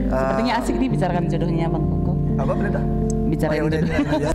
Sepertinya asik nih bicarakan jodohnya Bang Koko. Apa pendeta? Bicarain udah, jodoh.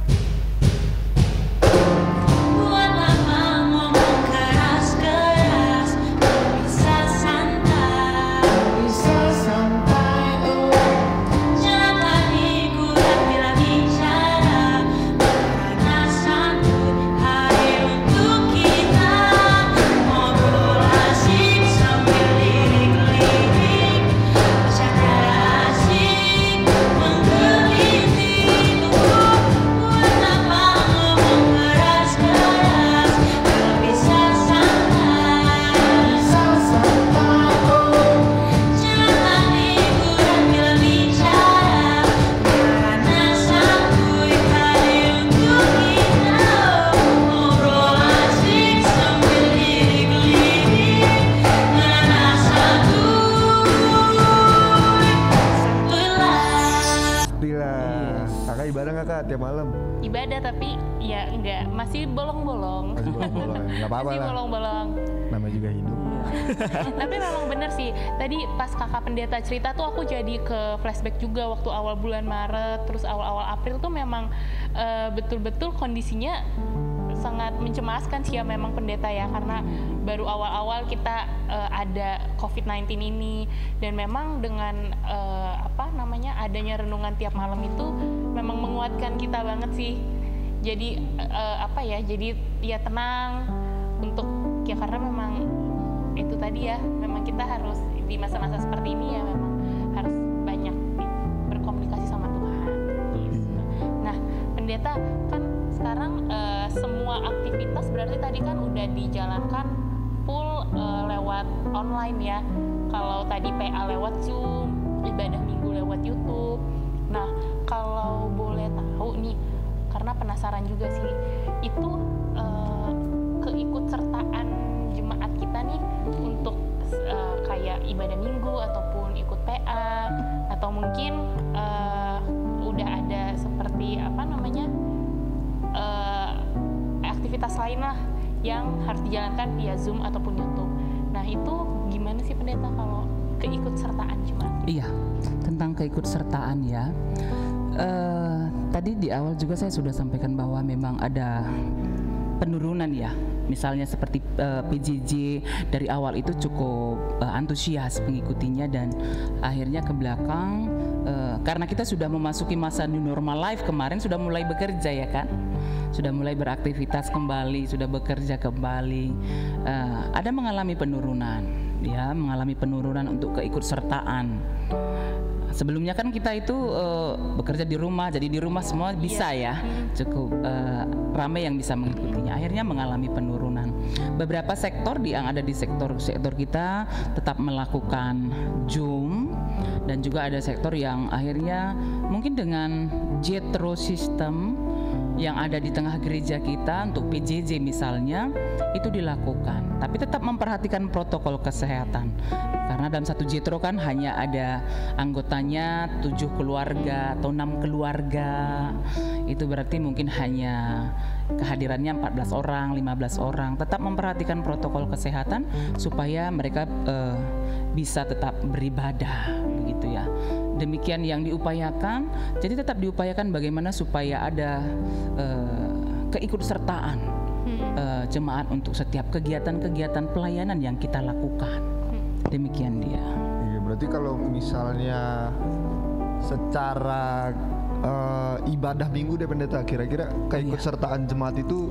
ya. Kakak ibadah nggak Kak tiap malam? Ibadah tapi ya enggak, masih bolong-bolong. Masih bolong-bolong, nggak apa-apa Masih lah. bolong-bolong. Namanya juga hidup. Tapi memang bener sih, tadi pas kakak pendeta cerita tuh aku jadi ke flashback juga waktu awal bulan Maret, terus awal-awal April tuh memang betul-betul kondisinya sangat mencemaskan sih ya memang pendeta ya, karena baru awal-awal kita ada COVID-19 ini, dan memang dengan adanya renungan tiap malam itu memang menguatkan kita banget sih. Jadi jadi ya tenang untuk ya, karena memang itu tadi ya, memang kita harus di masa-masa seperti ini ya memang harus banyak berkomunikasi sama Tuhan. Nah, pendeta kan sekarang semua aktivitas berarti tadi kan udah dijalankan full lewat online ya. Kalau tadi PA lewat Zoom, ibadah minggu lewat YouTube. Nah, kalau boleh tahu nih, karena penasaran juga sih, itu keikutsertaan jemaat kita nih untuk kayak ibadah minggu ataupun ikut PA, atau mungkin udah ada seperti aktivitas lain lah yang harus dijalankan via Zoom ataupun YouTube. Nah, itu gimana sih pendeta kalau keikutsertaan jemaat? Iya, tentang keikutsertaan ya. Tadi di awal juga saya sudah sampaikan bahwa memang ada penurunan ya. Misalnya seperti PJJ dari awal itu cukup antusias pengikutinya, dan akhirnya ke belakang karena kita sudah memasuki masa new normal life, kemarin sudah mulai bekerja ya kan, sudah mulai beraktivitas kembali, sudah bekerja kembali, ada mengalami penurunan ya, mengalami penurunan untuk keikutsertaan. Sebelumnya kan kita itu bekerja di rumah, jadi di rumah semua bisa ya, cukup ramai yang bisa mengikutinya. Akhirnya mengalami penurunan. Beberapa sektor yang ada di sektor kita tetap melakukan Zoom, dan juga ada sektor yang akhirnya mungkin dengan Jetro System yang ada di tengah gereja kita untuk PJJ misalnya itu dilakukan, tapi tetap memperhatikan protokol kesehatan. Karena dalam satu Jetro kan hanya ada anggotanya 7 keluarga atau 6 keluarga. Itu berarti mungkin hanya kehadirannya 14 orang, 15 orang. Tetap memperhatikan protokol kesehatan supaya mereka bisa tetap beribadah, begitu ya. Demikian yang diupayakan. Jadi tetap diupayakan bagaimana supaya ada keikutsertaan jemaat untuk setiap kegiatan-kegiatan pelayanan yang kita lakukan. Demikian dia. Iya, berarti kalau misalnya secara ibadah minggu deh pendeta, kira-kira keikutsertaan jemaat itu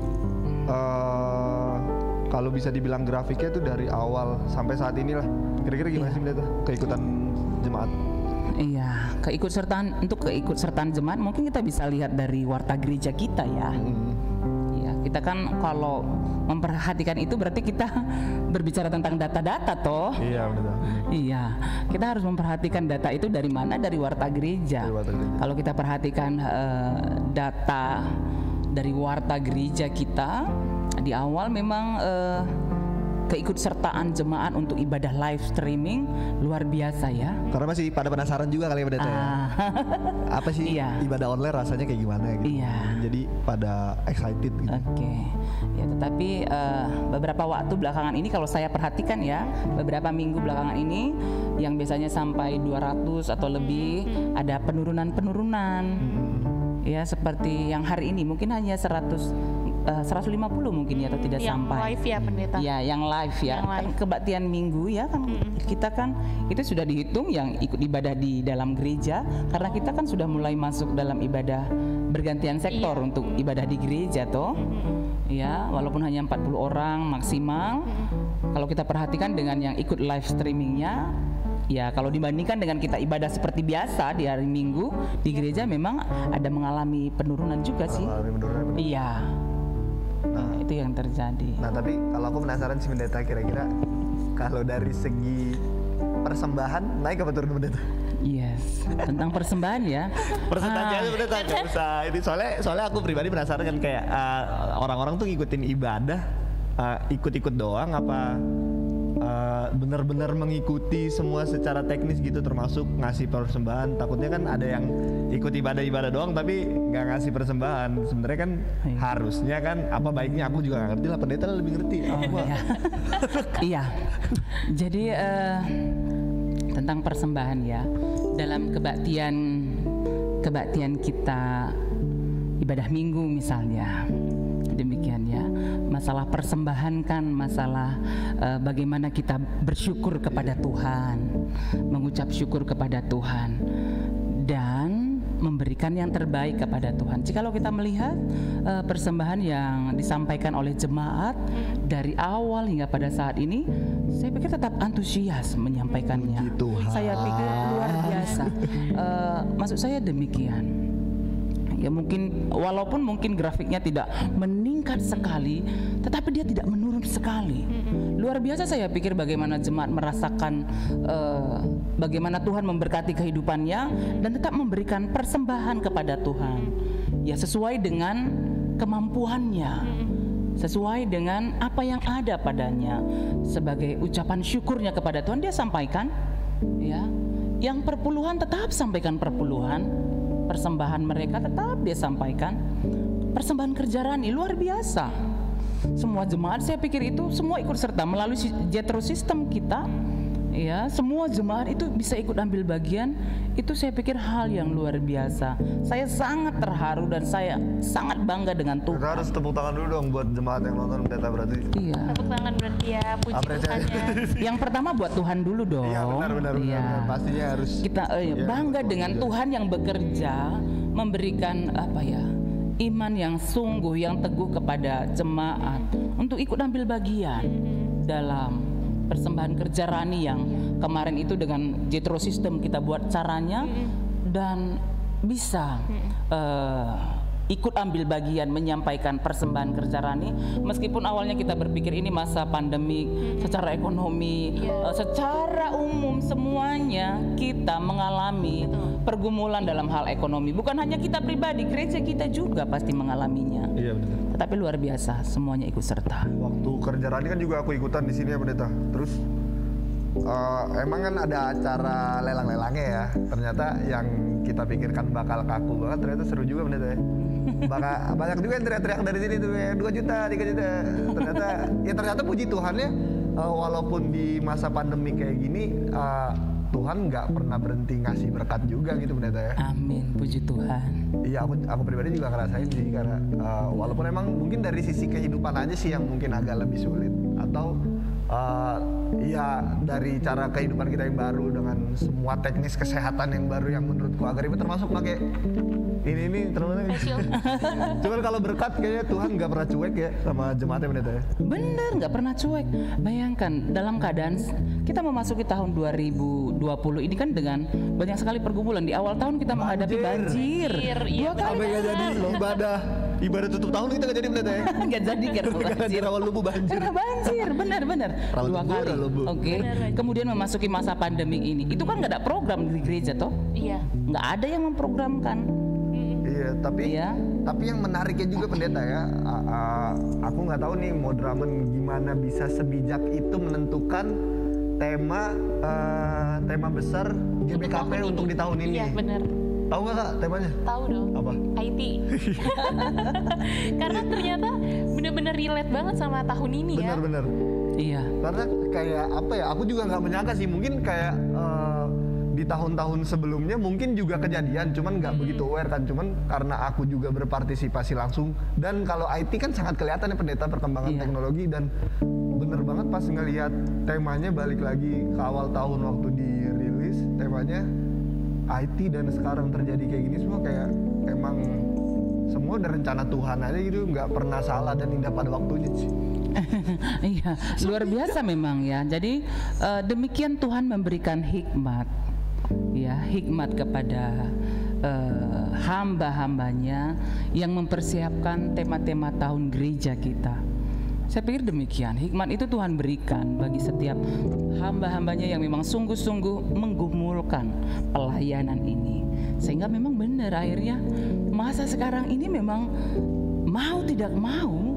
kalau bisa dibilang grafiknya itu dari awal sampai saat inilah, kira-kira gimana sih pendeta keikutan jemaat? Iya, untuk keikutsertaan jemaat mungkin kita bisa lihat dari warta gereja kita ya. Iya, kita kan kalau memperhatikan itu berarti kita berbicara tentang data-data toh. Iya, benar. Iya, kita harus memperhatikan data itu dari mana, dari warta gereja. Kalau kita perhatikan data dari warta gereja kita di awal memang keikutsertaan jemaat untuk ibadah live streaming luar biasa ya. Karena masih pada penasaran juga kali ya pendeta ya. Apa sih ibadah online rasanya kayak gimana gitu. Iya. Jadi pada excited gitu. Oke. Ya, tetapi beberapa waktu belakangan ini kalau saya perhatikan ya, beberapa minggu belakangan ini yang biasanya sampai 200 atau lebih ada penurunan. Ya, seperti yang hari ini mungkin hanya 150 mungkin ya, atau tidak yang sampai. Yang live ya pendeta. Ya, yang live ya. Yang live. Kan kebaktian minggu ya kan kita kan itu sudah dihitung yang ikut ibadah di dalam gereja, karena kita kan sudah mulai masuk dalam ibadah bergantian sektor untuk ibadah di gereja toh. Ya, walaupun hanya 40 orang maksimal. Kalau kita perhatikan dengan yang ikut live streamingnya, ya kalau dibandingkan dengan kita ibadah seperti biasa di hari Minggu di gereja, memang ada mengalami penurunan juga sih. Iya. Nah, itu yang terjadi. Nah, tapi kalau aku penasaran sih pendeta, kira-kira kalau dari segi persembahan naik apa turun pendeta? Yes, tentang persembahan ya. Persentase aja pendeta, nggak usah ini, soalnya aku pribadi penasaran kan kayak orang-orang tuh ngikutin ibadah ikut-ikut doang apa benar-benar mengikuti semua secara teknis gitu, termasuk ngasih persembahan. Takutnya kan ada yang ikut ibadah doang tapi nggak ngasih persembahan. Sebenarnya kan harusnya kan apa baiknya, aku juga nggak ngerti lah, pendeta lebih ngerti. Iya. Jadi tentang persembahan ya, dalam kebaktian kita ibadah minggu misalnya, demikian ya. Masalah persembahan kan masalah bagaimana kita bersyukur kepada Tuhan, mengucap syukur kepada Tuhan, dan memberikan yang terbaik kepada Tuhan. Jikalau kita melihat persembahan yang disampaikan oleh jemaat dari awal hingga pada saat ini, saya pikir tetap antusias menyampaikannya. Saya pikir luar biasa. Maksud saya demikian. Ya mungkin walaupun mungkin grafiknya tidak meningkat sekali, tetapi dia tidak menurun sekali. Luar biasa saya pikir bagaimana jemaat merasakan bagaimana Tuhan memberkati kehidupannya dan tetap memberikan persembahan kepada Tuhan. Ya sesuai dengan kemampuannya, sesuai dengan apa yang ada padanya, sebagai ucapan syukurnya kepada Tuhan dia sampaikan. Ya, yang perpuluhan tetap sampaikan perpuluhan. Persembahan mereka tetap dia sampaikan. Persembahan kerja rani luar biasa. Semua jemaat saya pikir itu semua ikut serta melalui Jethro System kita. Ya, semua jemaat itu bisa ikut ambil bagian. Itu saya pikir hal yang luar biasa. Saya sangat terharu dan saya sangat bangga dengan Tuhan. Kita harus tepuk tangan dulu dong buat jemaat yang nonton pendeta berarti. Iya. Tepuk tangan berarti ya, puji Tuhan ya. Yang pertama buat Tuhan dulu dong. Iya benar. Pastinya harus. Kita bangga dengan Tuhan yang bekerja, memberikan apa ya, iman yang sungguh, yang teguh kepada jemaat untuk ikut ambil bagian dalam persembahan kerja rani yang kemarin itu dengan Jethro System kita buat caranya dan bisa ikut ambil bagian menyampaikan persembahan kerja rani, meskipun awalnya kita berpikir ini masa pandemik, secara ekonomi, secara umum semuanya kita mengalami pergumulan dalam hal ekonomi. Bukan hanya kita pribadi, gereja kita juga pasti mengalaminya. Iya benar. Tetapi luar biasa, semuanya ikut serta. Waktu kerja rani kan juga aku ikutan di sini ya pendeta. Terus emang kan ada acara lelang-lelangnya ya. Ternyata yang kita pikirkan bakal kaku banget, ternyata seru juga pendeta ya. Banyak juga yang teriak-teriak dari sini tuh ya, 2 juta, 3 juta. Ternyata puji Tuhan ya, walaupun di masa pandemi kayak gini, Tuhan nggak pernah berhenti ngasih berkat juga gitu pendeta ya. Amin, puji Tuhan. Iya, aku pribadi juga ngerasain sih, karena walaupun emang mungkin dari sisi kehidupan aja sih yang mungkin agak lebih sulit, atau ya dari cara kehidupan kita yang baru dengan semua teknis kesehatan yang baru yang menurutku agak ribet, termasuk pakai ini terus. Cuman kalau berkat kayaknya Tuhan nggak pernah cuek ya sama jemaatnya pendeta ya. Bener, nggak pernah cuek. Bayangkan dalam keadaan kita memasuki tahun 2020 ini kan dengan banyak sekali pergumulan. Di awal tahun kita menghadapi banjir. 2 kali. Sampai nggak jadi ibadah tutup tahun kita nggak jadi pendeta ya. Nggak jadi karena Rawal Lubu banjir. Karena banjir, benar. 2 kali. Oke. Kemudian memasuki masa pandemi ini, itu kan nggak ada program di gereja toh? Iya. Nggak ada yang memprogramkan. Iya, tapi yang menariknya juga pendeta ya, aku nggak tahu nih Mo Drummond gimana bisa sebijak itu menentukan tema besar GBKP untuk di tahun ini. Iya benar. Tahu nggak Kak temanya? Tahu dong. Apa? IT. Karena ternyata benar-benar relate banget sama tahun ini ya. Benar-benar. Iya. Karena kayak apa ya? Aku juga nggak menyangka sih. Mungkin kayak di tahun-tahun sebelumnya mungkin juga kejadian, cuman nggak begitu aware kan. Cuman karena aku juga berpartisipasi langsung, dan kalau IT kan sangat kelihatan ya pendeta perkembangan teknologi, dan bener banget pas ngelihat temanya balik lagi ke awal tahun waktu dirilis temanya IT, dan sekarang terjadi kayak gini semua kayak emang semua udah rencana Tuhan aja gitu, nggak pernah salah dan indah pada waktunya sih. Iya, luar biasa memang ya. Jadi demikian Tuhan memberikan hikmat, ya hikmat kepada hamba-hambanya yang mempersiapkan tema-tema tahun gereja kita. Saya pikir demikian, hikmat itu Tuhan berikan bagi setiap hamba-hambanya yang memang sungguh-sungguh menggumulkan pelayanan ini. Sehingga memang benar akhirnya masa sekarang ini memang mau tidak mau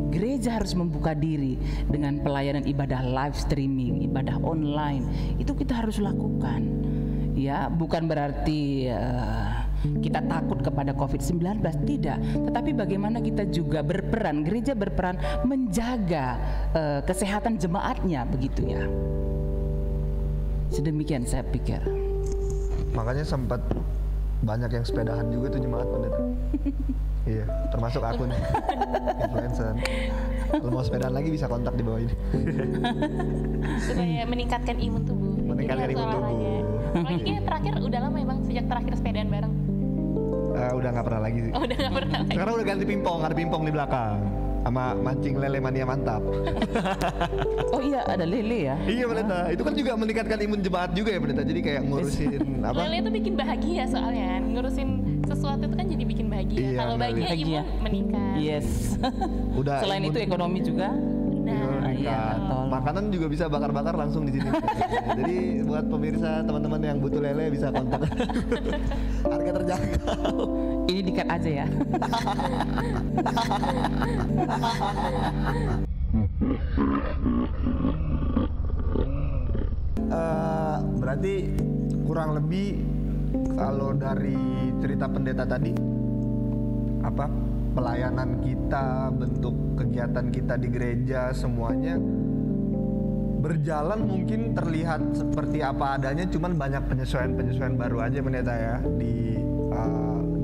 gereja harus membuka diri dengan pelayanan ibadah live streaming, ibadah online. Itu kita harus lakukan. Ya, bukan berarti kita takut kepada COVID-19, tidak. Tetapi bagaimana kita juga berperan, gereja berperan menjaga kesehatan jemaatnya, begitu ya. Sedemikian saya pikir. Makanya sempat banyak yang sepedahan juga tuh jemaat pendeta. Iya, termasuk aku nih, influencer. Kalau mau sepedaan lagi bisa kontak di bawah ini. Supaya meningkatkan imun tubuh. Meningkatkan imun tubuh. Apalagi terakhir udah lama emang sejak terakhir sepedaan bareng. Udah nggak pernah lagi. Oh, udah nggak pernah lagi. Sekarang udah ganti pingpong, ada pingpong di belakang. Sama mancing lele mania mantap. Oh iya, ada lele ya? Iya pendeta, itu kan juga meningkatkan imun jemaat juga ya pendeta. Jadi kayak ngurusin apa? Lele itu bikin bahagia soalnya, ngurusin sesuatu itu kan jadi bikin bahagia. Iya, Kalau bahagia imun meningkat. Yes. Udah Selain itu ekonomi juga. Nah, iya, betul. Makanan juga bisa bakar-bakar langsung di sini. Jadi buat pemirsa teman-teman yang butuh lele bisa kontak. Harga terjangkau. Ini dikat aja ya. Berarti kurang lebih kalau dari cerita pendeta tadi, apa pelayanan kita, bentuk kegiatan kita di gereja semuanya berjalan mungkin terlihat seperti apa adanya, cuman banyak penyesuaian baru aja pendeta ya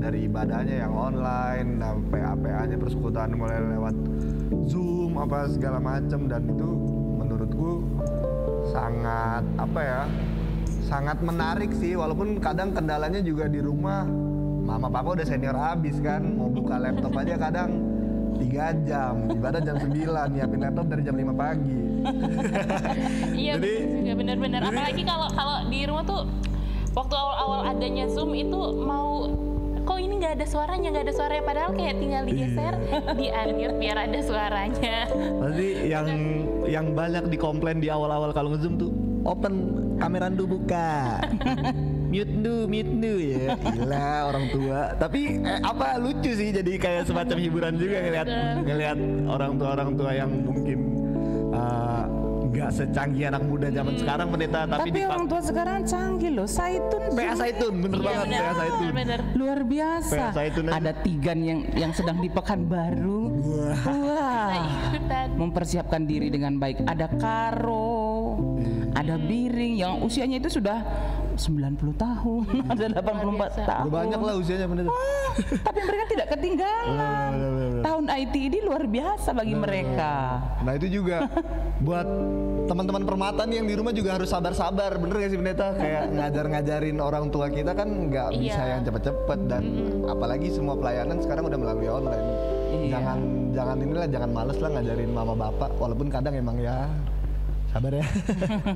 dari ibadahnya yang online, sampai PA-nya persekutuan mulai lewat Zoom apa segala macam, dan itu menurutku sangat sangat menarik sih, walaupun kadang kendalanya juga di rumah. Mama papa udah senior abis kan, mau buka laptop aja kadang 3 jam, ibadah jam 9, nyiapin laptop dari jam 5 pagi. Iya, Jadi, juga benar-benar. Apalagi kalau di rumah tuh waktu awal-awal adanya Zoom itu mau kok ini nggak ada suaranya, padahal kayak tinggal digeser, di-unmute biar ada suaranya. Pasti yang banyak dikomplain di awal-awal kalau nge-Zoom tuh, open kamera dulu buka. mute dulu ya. Gila orang tua. Tapi lucu sih, jadi kayak semacam hiburan juga ngelihat orang tua yang mungkin nggak secanggih anak muda zaman sekarang pendeta, tapi orang tua sekarang canggih loh. PA Saitun, bener banget. PA Saitun luar biasa. PA Saitun ada Tigan yang sedang di Pekanbaru. Wah, mempersiapkan diri dengan baik. Ada Karo, ada Biring yang usianya itu sudah 90 tahun, ada 84 tahun. Udah banyak lah usianya pendeta. Tapi mereka tidak ketinggalan. Tahun IT ini luar biasa bagi mereka. Nah itu juga buat teman-teman permata nih yang di rumah juga harus sabar-sabar, bener gak sih pendeta? Kayak ngajarin orang tua kita kan nggak bisa yang cepet-cepet, dan apalagi semua pelayanan sekarang udah melalui online. Jangan males lah ngajarin mama bapak, walaupun kadang emang ya sabar ya.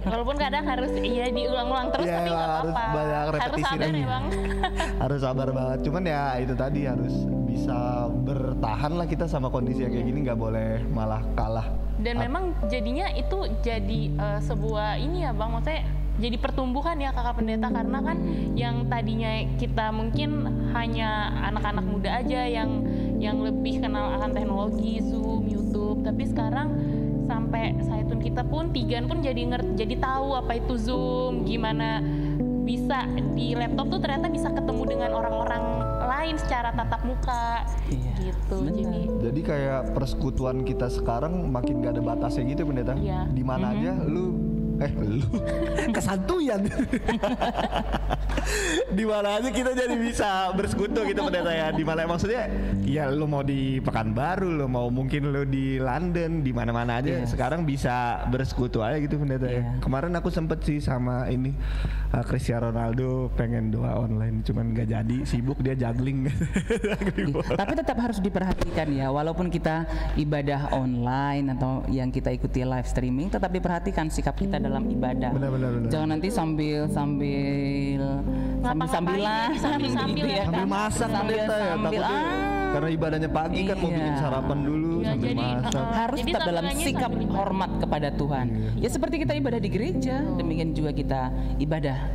Walaupun kadang harus diulang-ulang terus, tapi nggak harus apa-apa. banyak repetisi harus sabar lagi. ya bang. Harus sabar banget. Cuman ya itu tadi harus bisa bertahan lah kita sama kondisi yang kayak gini, nggak boleh malah kalah. Dan memang jadinya itu jadi sebuah ini ya bang, maksudnya jadi pertumbuhan ya kakak pendeta, karena kan yang tadinya kita mungkin hanya anak-anak muda aja yang lebih kenal akan teknologi, Zoom, YouTube, tapi sekarang sampai Saitun kita pun Tigan pun jadi tahu apa itu Zoom, gimana bisa di laptop tuh ternyata bisa ketemu dengan orang-orang lain secara tatap muka, gitu. Jadi kayak persekutuan kita sekarang makin gak ada batasnya gitu pendeta. Iya. Di mana aja lu kesantuyan. Di mana aja kita jadi bisa bersekutu gitu pendeta ya. Di mana maksudnya ya lu mau di Pekanbaru, lu mau mungkin lu di London, di mana-mana aja sekarang bisa bersekutu aja gitu pendeta ya. Kemarin aku sempet sih sama ini Cristiano Ronaldo pengen doa online, cuman gak jadi, sibuk dia juggling. Tapi tetap harus diperhatikan ya, walaupun kita ibadah online atau yang kita ikuti live streaming, tetap diperhatikan sikap kita dalam ibadah. Benar. Jangan nanti sambilan sambil masak pendeta ya, takutnya karena ibadahnya pagi kan mau bikin sarapan dulu sambil masak. Harus tetap dalam sikap hormat kepada Tuhan. Ya seperti kita ibadah di gereja, demikian juga kita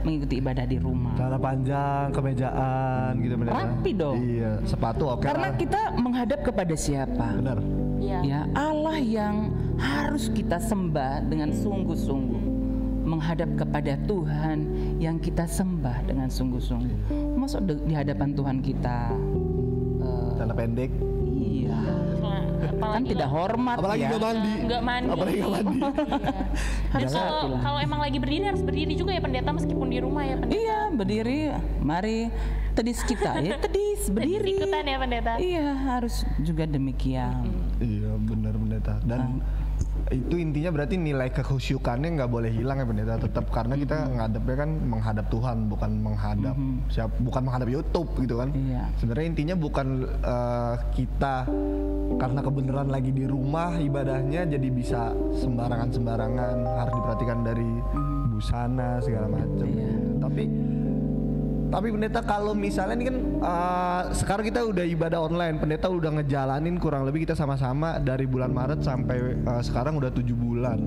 mengikuti ibadah di rumah. Celana panjang, kemejaan gitu pendeta. Rapi dong. Iya, sepatu oke. Karena kita menghadap kepada siapa? Benar. Ya, Allah yang harus kita sembah dengan sungguh-sungguh. Menghadap kepada Tuhan yang kita sembah dengan sungguh-sungguh. Masuk di hadapan Tuhan kita celana pendek. Iya. Kan tidak hormat apalagi ya. Nggak mandi. Apalagi nggak mandi. Dan kalau emang lagi berdiri harus berdiri juga ya pendeta, meskipun di rumah ya pendeta. Iya, berdiri. Mari tedis kita ya, tedis berdiri. Ikutan ya pendeta. Iya, harus juga demikian. Iya, benar pendeta. Dan itu intinya berarti nilai kekhusyukannya nggak boleh hilang ya pendeta, tetap, karena kita ngadepnya kan menghadap Tuhan, bukan menghadap bukan menghadap YouTube gitu kan. Sebenarnya intinya bukan kita karena kebenaran lagi di rumah ibadahnya jadi bisa sembarangan harus diperhatikan dari busana segala macam. Tapi pendeta, kalau misalnya ini kan sekarang kita udah ibadah online, pendeta udah ngejalanin kurang lebih kita sama-sama dari bulan Maret sampai sekarang udah 7 bulan.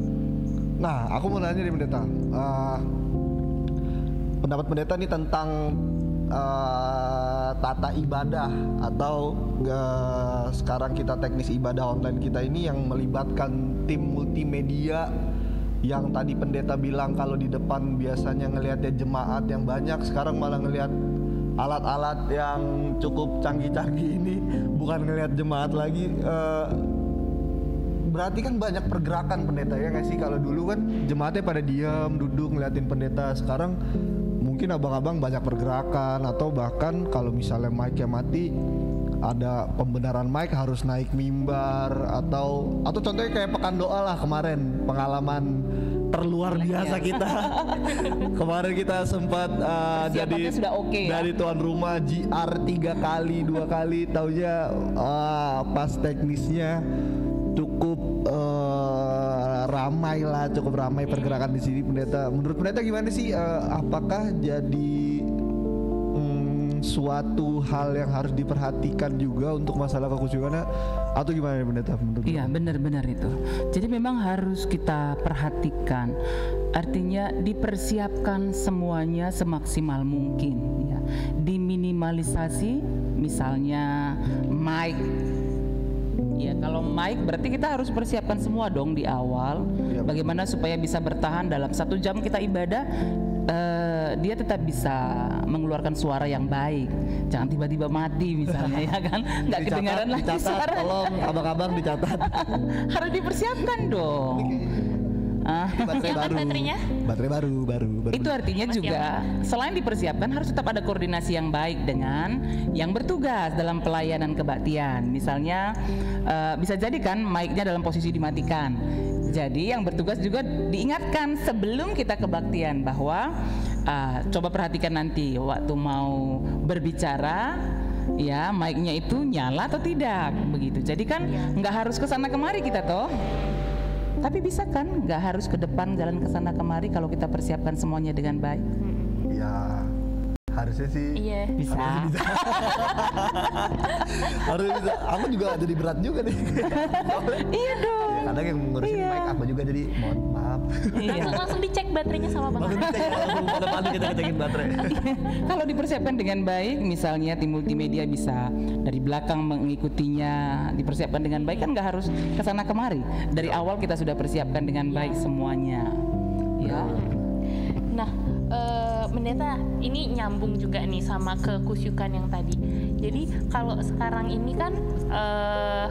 Nah, aku mau nanya nih pendeta, pendapat pendeta nih tentang tata ibadah atau sekarang kita teknis ibadah online kita ini yang melibatkan tim multimedia. Yang tadi pendeta bilang kalau di depan biasanya ngelihatnya jemaat yang banyak, sekarang malah ngelihat alat-alat yang cukup canggih-canggih ini, bukan ngelihat jemaat lagi. Berarti kan banyak pergerakan pendeta ya nggak sih? Kalau dulu kan jemaatnya pada diam, duduk ngeliatin pendeta. Sekarang mungkin abang-abang banyak pergerakan, atau bahkan kalau misalnya mic-nya mati, ada pembenaran mic harus naik mimbar, atau contohnya kayak pekan doa lah kemarin, pengalaman terluar biasa kita. Kemarin kita sempat jadi dari tuan rumah JR 3 kali 2 kali, taunya pas teknisnya cukup ramai pergerakan di sini pendeta. Menurut pendeta gimana sih, apakah jadi suatu hal yang harus diperhatikan juga untuk masalah kekhusyukannya, atau gimana pendeta? Iya, benar-benar itu. Jadi memang harus kita perhatikan. Artinya dipersiapkan semuanya semaksimal mungkin ya. Diminimalisasi, misalnya mic. Ya, kalau mic berarti kita harus persiapkan semua dong di awal. Bagaimana supaya bisa bertahan dalam 1 jam kita ibadah, dia tetap bisa mengeluarkan suara yang baik. Jangan tiba-tiba mati misalnya ya kan, nggak kedengaran lagi suara. Tolong abang-abang dicatat. Harus dipersiapkan dong. Baterai baru. Itu artinya juga selain dipersiapkan harus tetap ada koordinasi yang baik dengan yang bertugas dalam pelayanan kebaktian. Misalnya bisa jadi kan mic-nya dalam posisi dimatikan. Jadi yang bertugas juga diingatkan sebelum kita kebaktian bahwa coba perhatikan nanti waktu mau berbicara ya mic-nya itu nyala atau tidak begitu. Jadi kan nggak harus kesana kemari kita toh. Tapi bisa kan nggak harus ke depan jalan kesana kemari kalau kita persiapkan semuanya dengan baik. Ya harusnya sih. Iya. Bisa. Harusnya bisa. Aku juga jadi berat juga nih. Iya dong. Kadang yang ngurusin mic aku juga, jadi mohon maaf. Langsung dicek baterainya sama Bang. Langsung dicek, langsung pada panik kita ngecekin baterai. Kalau dipersiapkan dengan baik, misalnya tim multimedia bisa dari belakang mengikutinya, dipersiapkan dengan baik, kan nggak harus kesana kemari. Dari awal kita sudah persiapkan dengan baik semuanya. Ya. Nah, Pendeta, ini nyambung juga nih sama kekusyukan yang tadi. Jadi kalau sekarang ini kan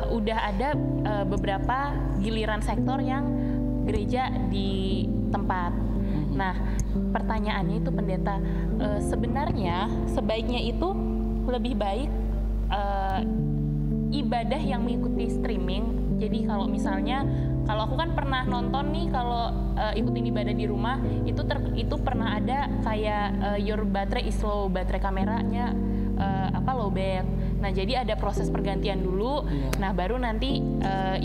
udah ada beberapa giliran sektor yang gereja di tempat. Nah, pertanyaannya itu Pendeta, sebenarnya sebaiknya itu lebih baik ibadah yang mengikuti streaming. Jadi kalau misalnya, kalau aku kan pernah nonton nih, kalau ikutin ibadah di rumah itu pernah ada kayak your battery is low, baterai kameranya lowbat. Nah, jadi ada proses pergantian dulu. Nah, baru nanti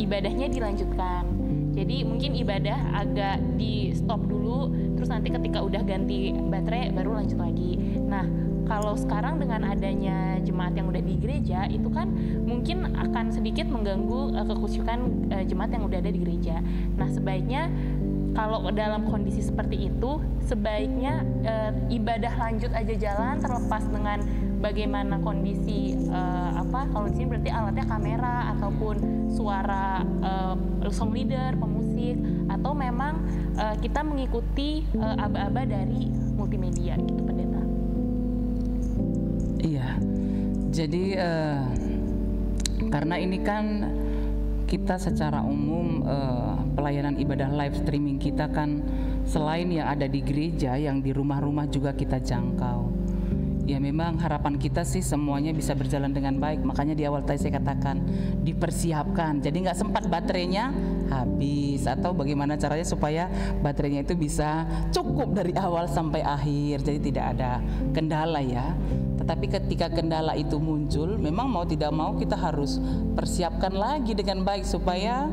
ibadahnya dilanjutkan. Jadi mungkin ibadah agak di stop dulu, terus nanti ketika udah ganti baterai baru lanjut lagi. Nah, kalau sekarang dengan adanya jemaat yang udah di gereja, itu kan mungkin akan sedikit mengganggu kekusyukan jemaat yang udah ada di gereja. Nah, sebaiknya kalau dalam kondisi seperti itu, sebaiknya ibadah lanjut aja jalan terlepas dengan bagaimana kondisi kalau di sini berarti alatnya kamera ataupun suara song leader, pemusik, atau memang kita mengikuti aba-aba dari multimedia gitu, Pendeta. Iya, jadi karena ini kan kita secara umum pelayanan ibadah live streaming kita kan selain yang ada di gereja, yang di rumah-rumah juga kita jangkau. Ya memang harapan kita sih semuanya bisa berjalan dengan baik. Makanya di awal tadi saya katakan dipersiapkan. Jadi nggak sempat baterainya habis, atau bagaimana caranya supaya baterainya itu bisa cukup dari awal sampai akhir. Jadi tidak ada kendala ya. Tetapi ketika kendala itu muncul, memang mau tidak mau kita harus persiapkan lagi dengan baik supaya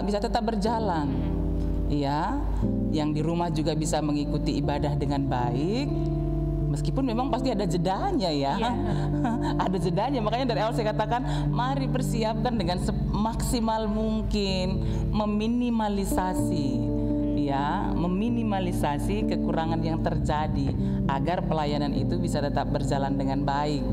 bisa tetap berjalan. Ya, yang di rumah juga bisa mengikuti ibadah dengan baik. Meskipun memang pasti ada jedanya ya, ada jedanya. Makanya dari awal saya katakan, mari persiapkan dengan semaksimal mungkin, meminimalisasi kekurangan yang terjadi agar pelayanan itu bisa tetap berjalan dengan baik.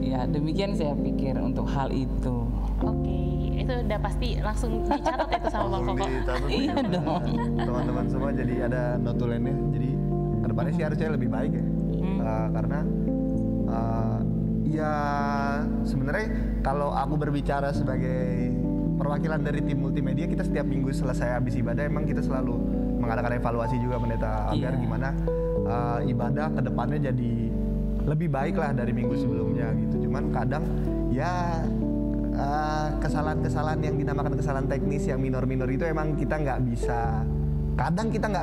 Ya, demikian saya pikir untuk hal itu. Oke, itu udah pasti langsung dicatat itu sama Bang Koko. Iya dong. Teman-teman semua jadi ada notulennya. Jadi kedepannya sih harusnya lebih baik ya. Karena ya sebenarnya kalau aku berbicara sebagai perwakilan dari tim multimedia, kita setiap minggu selesai habis ibadah emang kita selalu mengadakan evaluasi juga, Pendeta, agar gimana ibadah kedepannya jadi lebih baik lah dari minggu sebelumnya gitu. Cuman kadang ya kesalahan-kesalahan yang dinamakan kesalahan teknis yang minor-minor itu emang kita nggak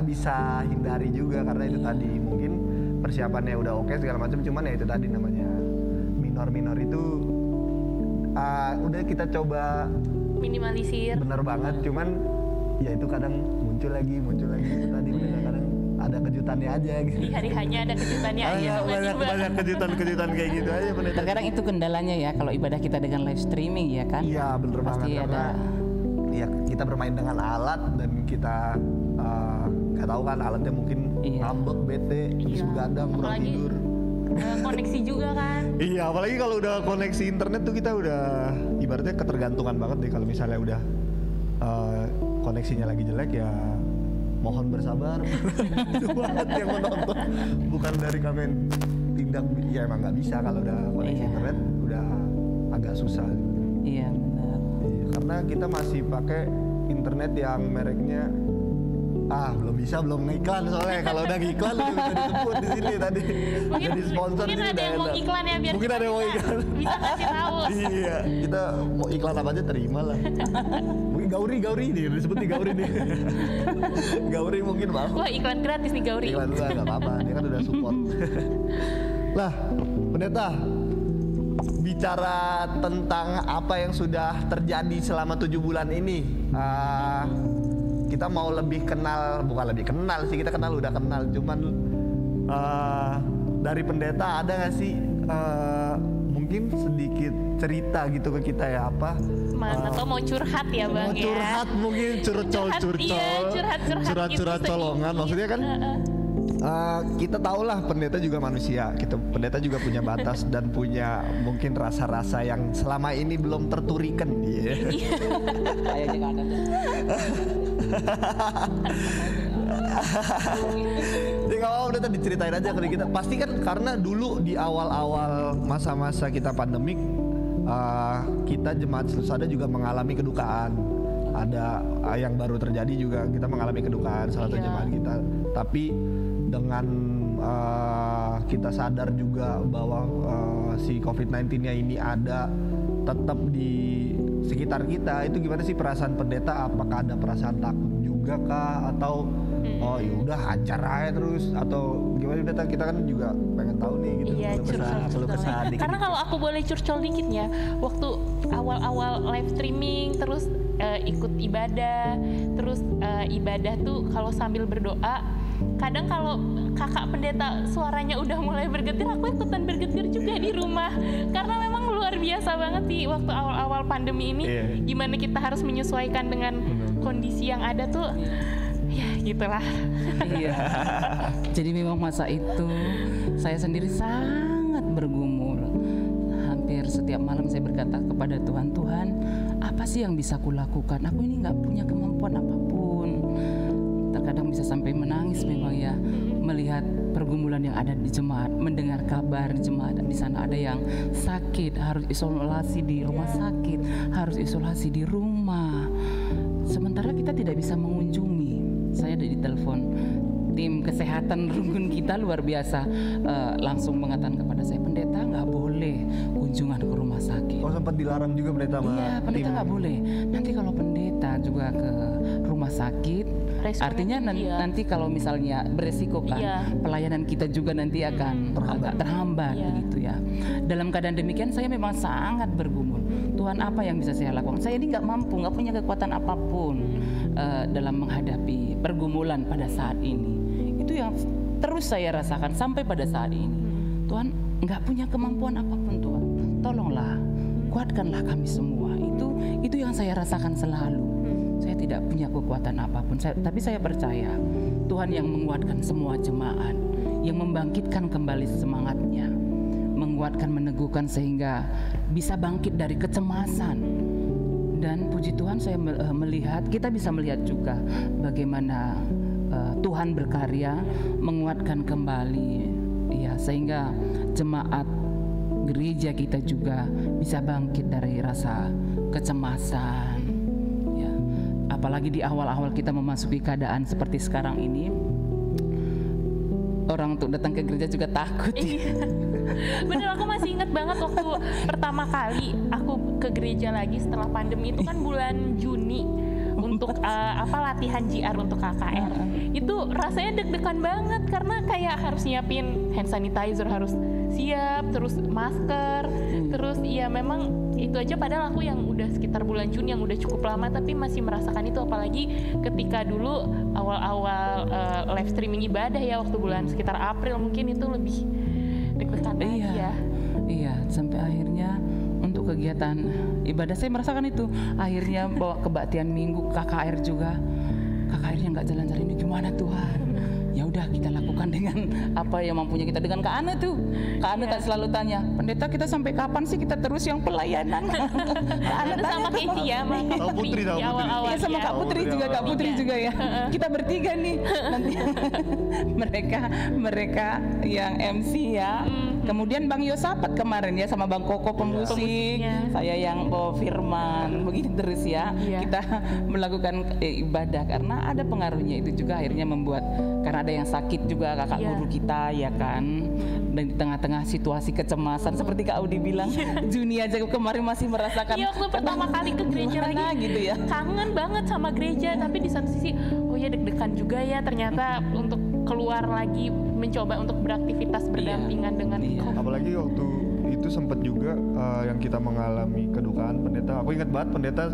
bisa hindari juga, karena itu tadi mungkin persiapannya udah oke segala macam, cuman ya itu tadi namanya minor-minor itu udah kita coba minimalisir. Bener banget, cuman ya itu kadang muncul lagi itu tadi kadang ada kejutannya aja gitu. Di hari hanya ada kejutannya aja. Banyak kejutan kayak gitu aja. Terkadang itu kendalanya ya kalau ibadah kita dengan live streaming ya kan. Iya bener pasti banget, karena ya kita bermain dengan alat dan kita nggak tahu kan alatnya mungkin ngambek, bete, habis begadang, kurang tidur. Koneksi juga kan. Iya, apalagi kalau udah koneksi internet tuh kita udah ibaratnya ketergantungan banget deh. Kalau misalnya udah koneksinya lagi jelek ya mohon bersabar. Itu banget yang menonton. Bukan dari kami tindak, ya emang nggak bisa kalau udah koneksi internet udah agak susah. Iya benar. Iya, karena kita masih pakai internet yang mereknya belum ngiklan, soalnya kalau udah ngiklan udah bisa disebut di sini tadi. Jadi sponsor mungkin ada yang mau iklan ya, biar mungkin ada yang mau iklan. Bisa kasih tahu. Iya, kita mau iklan apa aja terima lah. Mungkin Gauri nih, disebut nih Gauri nih. Gauri mungkin mau. Wah, iklan gratis nih Gauri. Iklan juga nggak apa-apa, dia kan udah support. Lah, Pendeta, bicara tentang apa yang sudah terjadi selama 7 bulan ini, kita mau lebih kenal, bukan lebih kenal sih, kita udah kenal, cuman dari Pendeta ada nggak sih mungkin sedikit cerita gitu ke kita ya apa? Atau mau curhat ya Bang Mau curhat mungkin curcol-curcol, iya, curhat-curhat gitu, colongan. Maksudnya kan kita tahulah pendeta juga manusia. Pendeta juga punya batas dan punya mungkin rasa-rasa yang selama ini belum terturikan. Kayaknya nggak ada. Jadi kalau udah tadi diceritain aja ke kita. Pasti kan karena dulu di awal-awal masa-masa kita pandemik, kita jemaat Selusada juga mengalami kedukaan. Ada yang baru terjadi juga kita mengalami kedukaan salah satu jemaat kita. Tapi dengan kita sadar juga bahwa si COVID-19-nya ini ada tetap di sekitar kita, itu gimana sih perasaan pendeta? Apakah ada perasaan takut juga kah? Atau oh ya udah hajar aja terus? Atau gimana pendeta? Kita kan juga pengen tahu nih gitu. Iya, curcol dikit. Karena kalau aku boleh curcol dikit ya, waktu awal-awal live streaming terus ikut ibadah, terus ibadah tuh kalau sambil berdoa, kadang kalau kakak pendeta suaranya udah mulai bergetir, aku ikutan bergetir juga di rumah. Karena memang luar biasa banget sih waktu awal-awal pandemi ini, gimana kita harus menyesuaikan dengan kondisi yang ada tuh, ya gitulah. Iya. Jadi memang masa itu saya sendiri sangat bergumul. Hampir setiap malam saya berkata kepada Tuhan, Tuhan, apa sih yang bisa kulakukan? Aku ini nggak punya kemampuan apapun. Terkadang bisa sampai menangis memang ya, melihat pergumulan yang ada di jemaat, mendengar kabar jemaat di sana ada yang sakit, harus isolasi di rumah sakit, harus isolasi di rumah. Sementara kita tidak bisa mengunjungi. Saya ada ditelepon tim kesehatan rukun kita luar biasa, langsung mengatakan kepada saya, pendeta nggak boleh kunjungan ke rumah sakit. Oh sempat dilarang juga pendeta sama Iya, pendeta nggak boleh. Nanti kalau pendeta juga ke rumah sakit, artinya nanti kalau misalnya beresiko kan, pelayanan kita juga nanti akan agak terhambat begitu ya. Dalam keadaan demikian saya memang sangat bergumul. Tuhan, apa yang bisa saya lakukan? Saya ini nggak mampu, nggak punya kekuatan apapun dalam menghadapi pergumulan pada saat ini. Itu yang terus saya rasakan sampai pada saat ini. Tuhan, nggak punya kemampuan apapun Tuhan. Tolonglah, kuatkanlah kami semua. Itu yang saya rasakan selalu. Saya tidak punya kekuatan apapun, tapi saya percaya Tuhan yang menguatkan semua jemaat, yang membangkitkan kembali semangatnya, menguatkan, meneguhkan sehingga bisa bangkit dari kecemasan. Dan puji Tuhan saya melihat, kita bisa melihat juga bagaimana Tuhan berkarya menguatkan kembali ya, sehingga jemaat gereja kita juga bisa bangkit dari rasa kecemasan ya. Apalagi di awal-awal kita memasuki keadaan seperti sekarang ini, orang untuk datang ke gereja juga takut. Bener, aku masih ingat banget waktu pertama kali aku ke gereja lagi setelah pandemi itu kan bulan Juni untuk latihan JR untuk KKR. Itu rasanya deg-degan banget karena kayak harus nyiapin hand sanitizer, harus siap, terus masker, terus ya memang itu aja padahal aku yang udah sekitar bulan Juni yang udah cukup lama tapi masih merasakan itu, apalagi ketika dulu awal-awal live streaming ibadah ya waktu bulan sekitar April mungkin itu lebih deg-degan lagi ya. Iya, sampai akhirnya untuk kegiatan ibadah saya merasakan itu. Akhirnya bawa kebaktian minggu KKR juga. KKR-nya nggak jalan-jalan ini gimana Tuhan? Ya udah kita lakukan dengan apa yang mampunya kita. Dengan Kak Ane tuh, Kak Ane tak selalu tanya, pendeta kita sampai kapan sih kita terus yang pelayanan? Kak Ane sama Keci ya, Kak Putri, di awal-awal. Iya sama Kak Putri juga, Kak Putri juga ya. Kita bertiga nih nanti. mereka yang MC ya. Kemudian Bang Yosafat kemarin ya sama Bang Koko pemusik, saya yang bawa firman, begitu terus ya. Kita melakukan ibadah karena ada pengaruhnya itu juga akhirnya membuat, karena ada yang sakit juga kakak guru kita ya kan, dan di tengah-tengah situasi kecemasan seperti Kak Audi bilang, Juni aja kemarin masih merasakan. Iya, waktu pertama kali ke gereja lagi gitu ya, kangen banget sama gereja, tapi di satu sisi oh ya deg-degan juga ya ternyata untuk keluar lagi mencoba untuk beraktivitas berdampingan dengan apalagi waktu itu sempat juga yang kita mengalami kedukaan pendeta. Aku ingat banget pendeta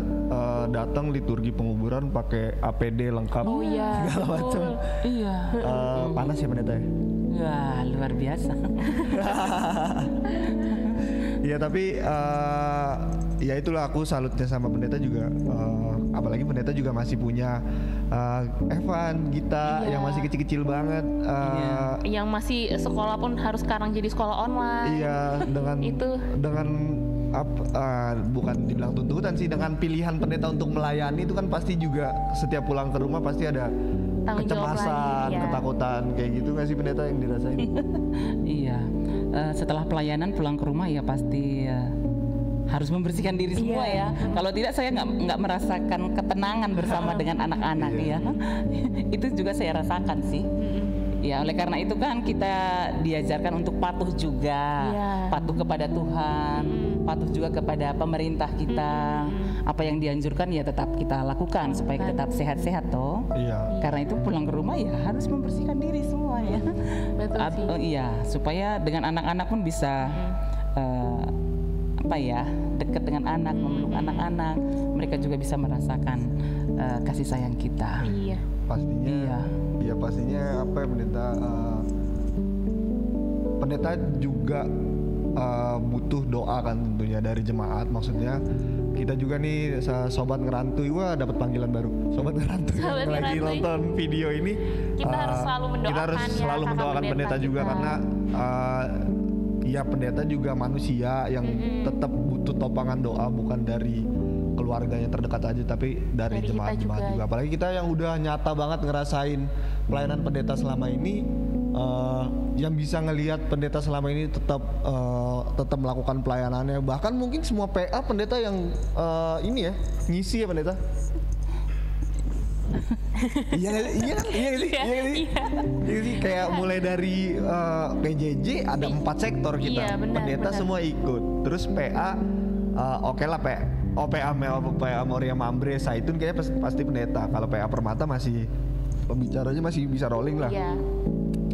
datang liturgi penguburan pakai APD lengkap, segala macam. Iya. Panas ya pendeta ya? Wah, luar biasa. Iya, Ya tapi ya itulah aku salutnya sama pendeta juga, apalagi pendeta juga masih punya Evan, Gita yang masih kecil-kecil banget, yang masih sekolah pun harus sekarang jadi sekolah online. Iya, dengan bukan dibilang tuntutan sih, dengan pilihan pendeta untuk melayani itu kan pasti juga setiap pulang ke rumah pasti ada kecemasan, ketakutan kayak gitu nggak sih pendeta yang dirasain? Iya, setelah pelayanan pulang ke rumah ya pasti harus membersihkan diri semua ya. Kalau tidak saya nggak merasakan ketenangan bersama dengan anak-anak ya. Itu juga saya rasakan sih. Ya, oleh karena itu kan kita diajarkan untuk patuh juga, patuh kepada Tuhan, patuh juga kepada pemerintah kita. Apa yang dianjurkan ya tetap kita lakukan supaya tetap sehat-sehat toh. Iya. Karena itu pulang ke rumah ya harus membersihkan diri semua ya. Betul sih. Iya, supaya dengan anak-anak pun bisa dekat dengan anak, memeluk anak-anak, mereka juga bisa merasakan kasih sayang kita. Iya. Pastinya. Iya pastinya apa ya pendeta juga butuh doa kan tentunya dari jemaat. Maksudnya kita juga nih sobat ngerantui, dapat panggilan baru. Sobat ngerantui yang lagi nonton video ini, kita harus selalu mendoakan pendeta juga karena ya pendeta juga manusia yang tetap butuh topangan doa, bukan dari keluarganya terdekat aja tapi dari jemaat-jemaat juga. Apalagi kita yang udah nyata banget ngerasain pelayanan pendeta selama ini, yang bisa ngelihat pendeta selama ini tetap melakukan pelayanannya. Bahkan mungkin semua PA pendeta yang ini ya ngisi ya pendeta. Iya sih, kayak mulai dari PJJ ada 4 sektor kita, pendeta semua ikut. Terus PA oke lah PA Moria Mambre Saitun kayaknya pasti pendeta. Kalau PA Permata masih pembicaranya masih bisa rolling lah.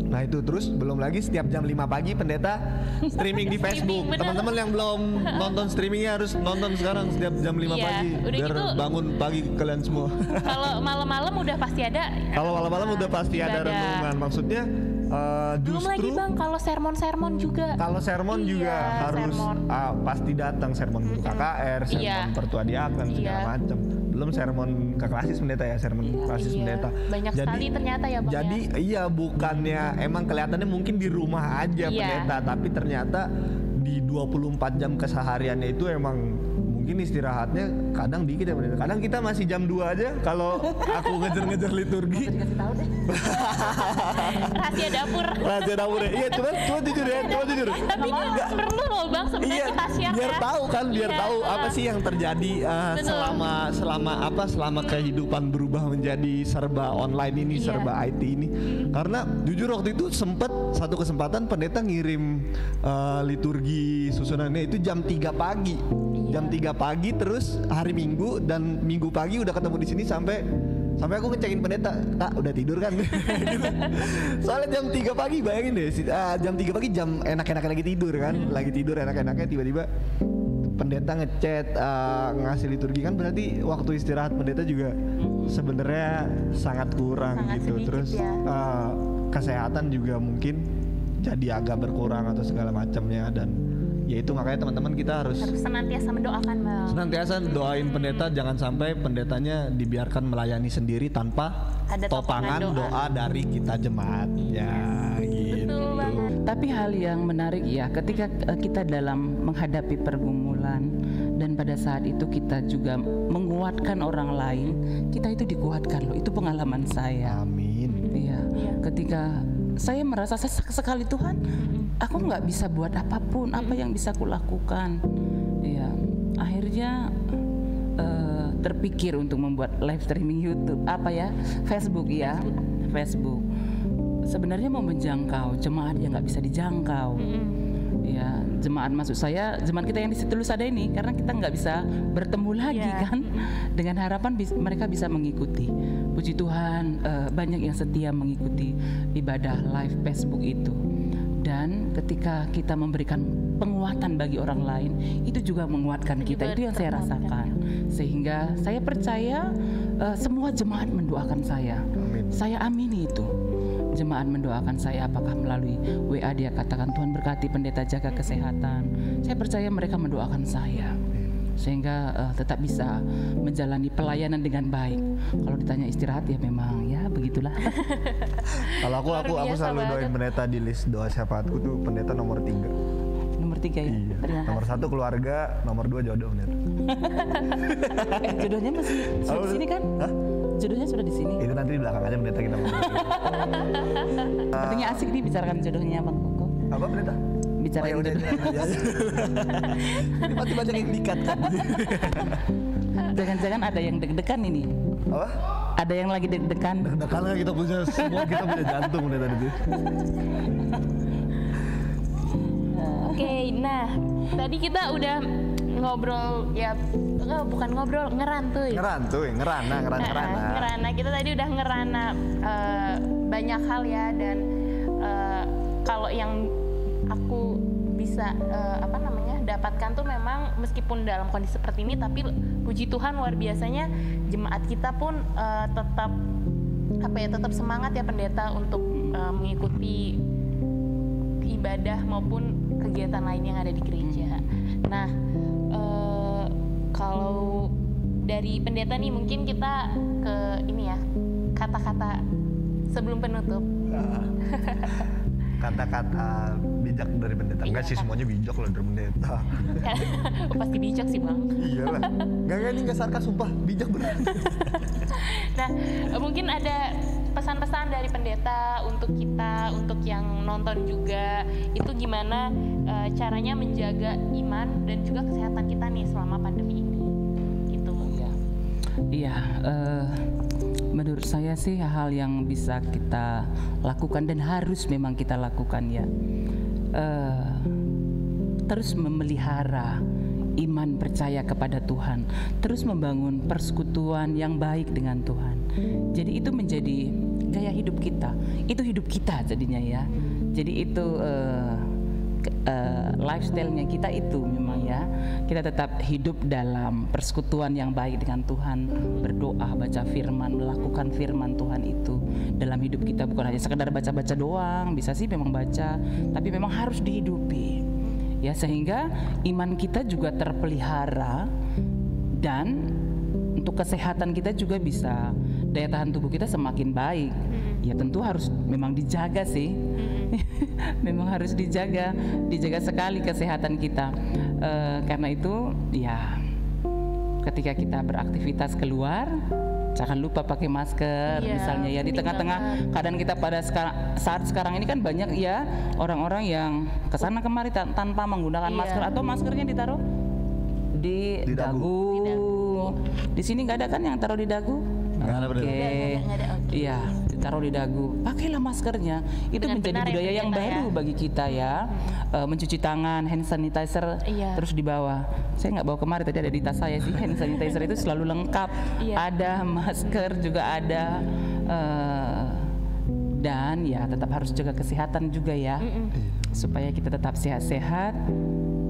Nah itu, terus belum lagi setiap jam 5 pagi pendeta streaming di Facebook. Teman-teman yang belum nonton streamingnya harus nonton sekarang setiap jam 5 pagi biar gitu, bangun pagi kalian semua. Kalau malam-malam udah pasti ada. Kalau malam-malam udah pasti ada renungan. Maksudnya belum lagi bang, kalau sermon juga. Kalau sermon juga harus pasti datang, sermon guru KKR, sermon pertua diaken segala macam. Belum sermon keklasis pendeta ya, sermon keklasis pendeta. Banyak sekali ternyata ya bang. Jadi iya, bukannya emang kelihatannya mungkin di rumah aja pendeta, tapi ternyata di 24 jam kesehariannya itu emang mungkin istirahatnya kadang dikit ya pendeta. Kadang kita masih jam 2 aja kalau aku ngejar-ngejar liturgi. Rahasia dapur. Rahasia dapur ya. Iya, coba jujur ya, jujur. Tapi nggak perlu loh bang sebenarnya kita share. Biar tahu kan, tahu apa sih yang terjadi selama kehidupan berubah menjadi serba online ini, serba IT ini. Karena jujur waktu itu sempat satu kesempatan pendeta ngirim liturgi susunannya itu jam 3 pagi. Jam 3 pagi terus hari Minggu, dan Minggu pagi udah ketemu di sini sampai aku ngecekin pendeta, "Kak, udah tidur kan?" Gitu. Soalnya jam 3 pagi, bayangin deh, jam 3 pagi jam enak-enak lagi tidur kan, lagi tidur enak-enaknya, tiba-tiba pendeta ngechat ngasih liturgi, kan berarti waktu istirahat pendeta juga sebenarnya sangat kurang gitu. Terus kesehatan juga mungkin jadi agak berkurang atau segala macamnya, dan ya itu makanya teman-teman kita harus senantiasa mendoakan bang. Senantiasa doain pendeta, jangan sampai pendetanya dibiarkan melayani sendiri tanpa ada topangan doa dari kita jemaat. Ya gitu. Tapi hal yang menarik ya, ketika kita dalam menghadapi pergumulan dan pada saat itu kita juga menguatkan orang lain, kita itu dikuatkan loh. Itu pengalaman saya. Amin. Iya. Ketika saya merasa sesak sekali, Tuhan, aku nggak bisa buat apapun, apa yang bisa kulakukan. Ya, akhirnya terpikir untuk membuat live streaming YouTube, Facebook ya, Facebook. Sebenarnya mau menjangkau jemaat yang nggak bisa dijangkau. Ya, jemaat maksud saya jemaat kita yang di Situlus ada ini, karena kita nggak bisa bertemu lagi kan, dengan harapan mereka bisa mengikuti. Puji Tuhan, banyak yang setia mengikuti ibadah live Facebook itu. Dan ketika kita memberikan penguatan bagi orang lain, itu juga menguatkan kita. Itu yang saya rasakan. Sehingga saya percaya semua jemaat mendoakan saya. Amin. Saya amini itu. jemaat mendoakan saya, apakah melalui WA dia katakan Tuhan berkati pendeta, jaga kesehatan. Saya percaya mereka mendoakan saya sehingga tetap bisa menjalani pelayanan dengan baik. Kalau ditanya istirahat ya memang ya begitulah. Kalau aku selalu doain pendeta di list doa syafaatku tuh pendeta nomor 3. Nomor 3 ya. Iya. Terima Nomor kasih. 1 keluarga, nomor 2 jodoh pendeta. Jodohnya masih sudah di sini kan? Hah? Jodohnya sudah di sini. Itu nanti di belakang aja pendeta kita ngomong. Sepertinya asik nih bicarakan jodohnya Bang Koko. Apa pendeta? Bicara ya udah aja. Ini pasti banyak yang dikat kan. Jangan-jangan ada yang deg-degan ini. Apa? Ada yang lagi deg-degan. Deg-degan lah kita punya jantung pendeta itu. Oke, nah tadi kita udah ngobrol ya, bukan ngobrol, ngerantuy. Ngerana. Kita tadi udah ngerana banyak hal ya, dan kalau yang aku bisa dapatkan tuh memang meskipun dalam kondisi seperti ini, tapi puji Tuhan luar biasanya jemaat kita pun tetap semangat ya pendeta untuk mengikuti ibadah maupun kegiatan lain yang ada di gereja. Nah, kalau dari pendeta nih mungkin kita ke ini ya, kata-kata sebelum penutup. Kata-kata bijak dari pendeta. Enggak sih, semuanya bijak loh dari pendeta. Pasti bijak sih Bang. Iyalah. Ini enggak sarkas, sumpah. Bijak beneran. Nah, mungkin ada pesan-pesan dari pendeta untuk kita, untuk yang nonton juga, itu gimana caranya menjaga iman dan juga kesehatan kita nih selama pandemi ini, gitu. Iya, menurut saya sih hal yang bisa kita lakukan dan harus memang kita lakukan ya, terus memelihara iman percaya kepada Tuhan, terus membangun persekutuan yang baik dengan Tuhan. Jadi itu menjadi gaya hidup kita, itu hidup kita jadinya ya. Jadi itu lifestyle-nya kita itu memang ya, kita tetap hidup dalam persekutuan yang baik dengan Tuhan, berdoa, baca firman, melakukan firman Tuhan itu dalam hidup kita, bukan hanya sekedar baca-baca doang. Bisa sih memang baca, tapi memang harus dihidupi ya, sehingga iman kita juga terpelihara dan untuk kesehatan kita juga bisa, daya tahan tubuh kita semakin baik. Ya tentu harus memang dijaga sih. Memang harus dijaga sekali kesehatan kita. Karena itu ya, ketika kita beraktivitas keluar, jangan lupa pakai masker misalnya ya, di tengah-tengah keadaan kita pada saat sekarang ini kan banyak ya orang-orang yang kesana kemari tanpa menggunakan masker, atau maskernya ditaruh di dagu. Di sini nggak ada kan yang taruh di dagu? Oke. Iya, ditaruh di dagu. Pakailah maskernya. Itu Dengan menjadi budaya yang baru bagi kita ya. Mencuci tangan, hand sanitizer terus dibawa. Saya nggak bawa kemarin, tadi ada di tas saya sih. Hand sanitizer itu selalu lengkap. Ada masker juga ada. Dan ya tetap harus jaga kesehatan juga ya. Supaya kita tetap sehat-sehat.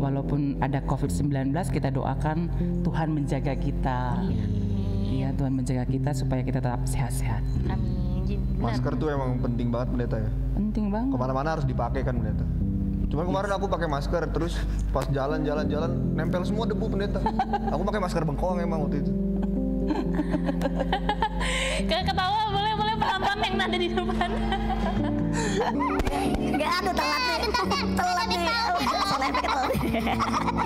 Walaupun ada COVID-19, kita doakan Tuhan menjaga kita. Iya, Tuhan menjaga kita supaya kita tetap sehat-sehat. Amin. Masker tuh emang penting banget pendeta ya. Penting banget. Kemana-mana harus dipakai kan pendeta. Cuman kemarin aku pakai masker, terus pas jalan-jalan nempel semua debu pendeta. Aku pakai masker bengkoang emang waktu itu. Ketawa boleh penonton yang ada di depan. Gak ada telat nih. Soal efek telat.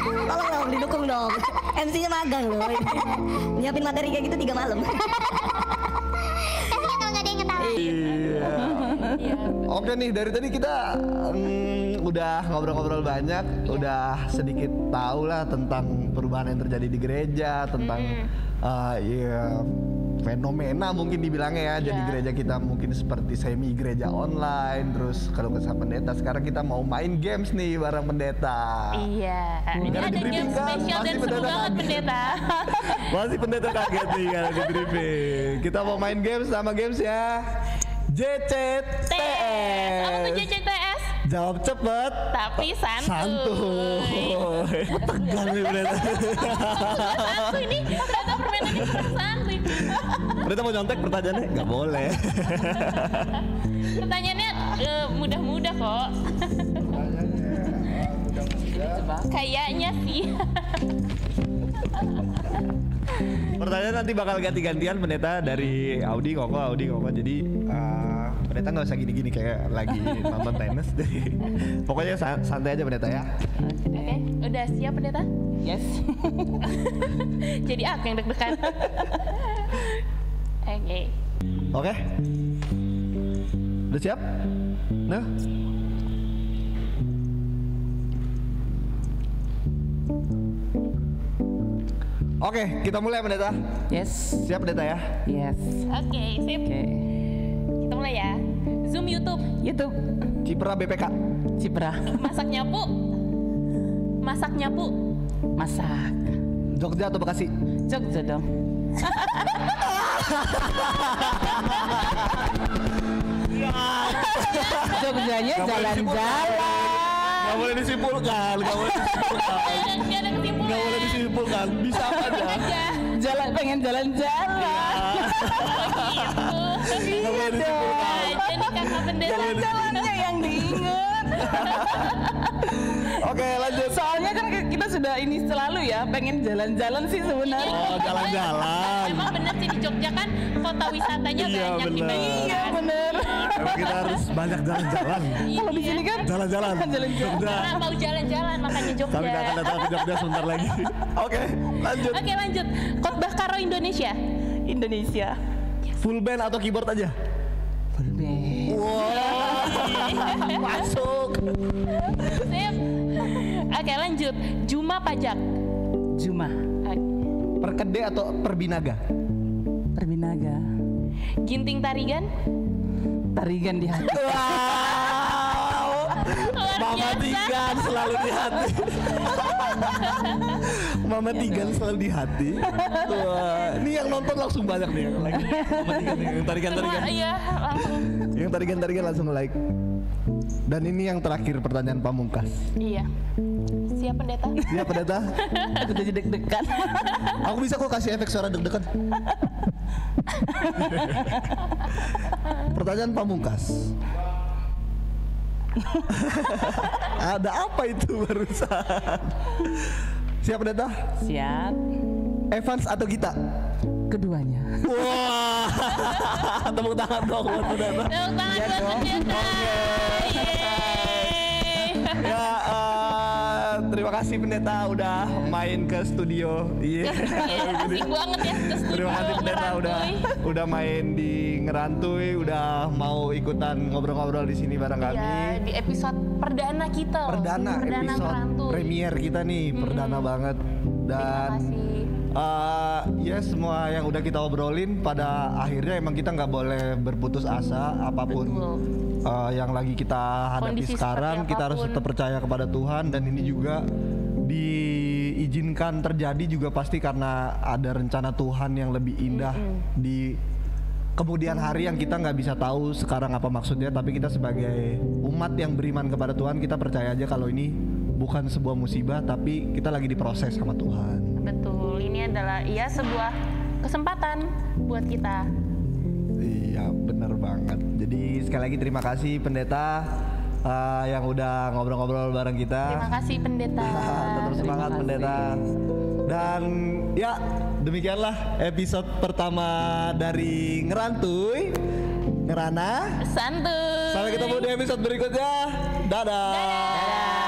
Tolong dong, didukung dong. MC-nya magang loh. Nyiapin materi kayak gitu 3 malam. Kasihan kalau nggak ada yang ngetawain. Iya. Oke nih, dari tadi kita udah ngobrol-ngobrol banyak, udah sedikit tahu lah tentang perubahan yang terjadi di gereja, tentang fenomena mungkin dibilangnya ya. Jadi gereja kita mungkin seperti semi gereja online. Terus kalau ke pendeta, sekarang kita mau main games nih bareng pendeta. Iya. Ini ada game spesial dan seru banget pendeta. Masih pendeta kaget nih kalau di briefing. Kita mau main games, sama games ya JCTS. Apa tuh JCTS? Jawab cepet tapi santuy. Tegang nih pendeta. Santuy ini pendeta permainannya santai. Pendeta mau nyontek pertanyaannya? Nggak boleh. Pertanyaannya mudah-mudah kok. Kayaknya sih. Pertanyaan nanti bakal ganti-gantian pendeta dari Audi Koko. Jadi pendeta nggak usah gini-gini kayak lagi nonton tenis. Pokoknya santai aja pendeta ya. Oke, udah siap pendeta? Yes. Jadi aku yang deg-degan. Oke. Oke. Udah siap? Nah. Oke, kita mulai pendeta. Yes. Siap pendeta ya? Yes. Oke, sip. Oke. Kita mulai ya. Zoom YouTube. YouTube. Cipra BPK. Cipra. Masak nyapu. Masak nyapu. Masak. Jogja atau Bekasi? Jogja dong. Jogjanya jalan-jalan. Gak boleh disimpulkan. Nggak ada kesimpulan. Gak boleh disimpulkan. Bisa aja. Aja. Jalan pengen jalan-jalan. Gitu. Gak boleh disimpulkan. Aja nih kakak pendeta. Jalan-jalannya yang diingat. Oke, lanjut. Soalnya kan kita sudah ini selalu ya pengen jalan-jalan sih sebenarnya. Oh, jalan-jalan. Emang bener sih di Jogja kan kota wisatanya Iya, banyak bener. dibandingkan. Iya bener. Emang kita harus banyak jalan-jalan. Kalau di sini kan Jalan-jalan. jalan-jalan. Jogja. Karena mau jalan-jalan makanya Jogja. Kami akan datang ke Jogja sebentar lagi. Oke, lanjut. Oke lanjut. Khotbah Karo Indonesia. Indonesia. Full band atau keyboard aja? Full band. Wow, masuk. Sip. Oke lanjut. Juma Pajak. Juma. Oke. Perkede atau perbinaga? Perbinaga. Ginting Tarigan. Tarigan di hati. Wow, Luar Mama biasa. Tigan selalu di hati. Mama Tigan selalu di hati. Wah, ini yang nonton langsung banyak nih lagi. Mama Tigan nih, yang tarigan-tarigan. Iya langsung. Yang tarigan-tarigan langsung like. Dan ini yang terakhir pertanyaan pamungkas. Iya. Siap pendeta. Siap pendeta? Aku jadi deg-degan. Aku bisa kok kasih efek suara deg-degan. Pertanyaan pamungkas. Ada apa itu barusan? Siap pendeta? Siap. Evans atau Gita? Keduanya. Wah, tepuk tangan dong buat pendeta. Tepuk tangan buat pendeta. Ya, terima kasih pendeta udah main ke studio. Iya. Asik banget ya ke studio. Terima kasih pendeta udah main di Ngerantui, udah mau ikutan ngobrol-ngobrol di sini bareng kami. Ya, di episode perdana kita loh. Perdana episode Ngerantui. premier kita nih, perdana banget. Dan Terima kasih. ya semua yang udah kita obrolin pada akhirnya emang kita nggak boleh berputus asa apapun. Betul. Yang lagi kita hadapi Kondisi sekarang, seperti kita harus apapun. tetap percaya kepada Tuhan, dan ini juga diizinkan terjadi juga pasti karena ada rencana Tuhan yang lebih indah di kemudian hari yang kita nggak bisa tahu sekarang apa maksudnya, tapi kita sebagai umat yang beriman kepada Tuhan, kita percaya aja kalau ini bukan sebuah musibah, tapi kita lagi diproses sama Tuhan. Betul. Ini adalah sebuah kesempatan buat kita. Iya, benar banget. Jadi sekali lagi terima kasih pendeta yang udah ngobrol-ngobrol bareng kita. Terima kasih pendeta. Tetap semangat kasih. pendeta. Dan ya demikianlah episode pertama dari Ngerantui Ngerana. Santuy. Sampai ketemu di episode berikutnya. Dadah. Dadah.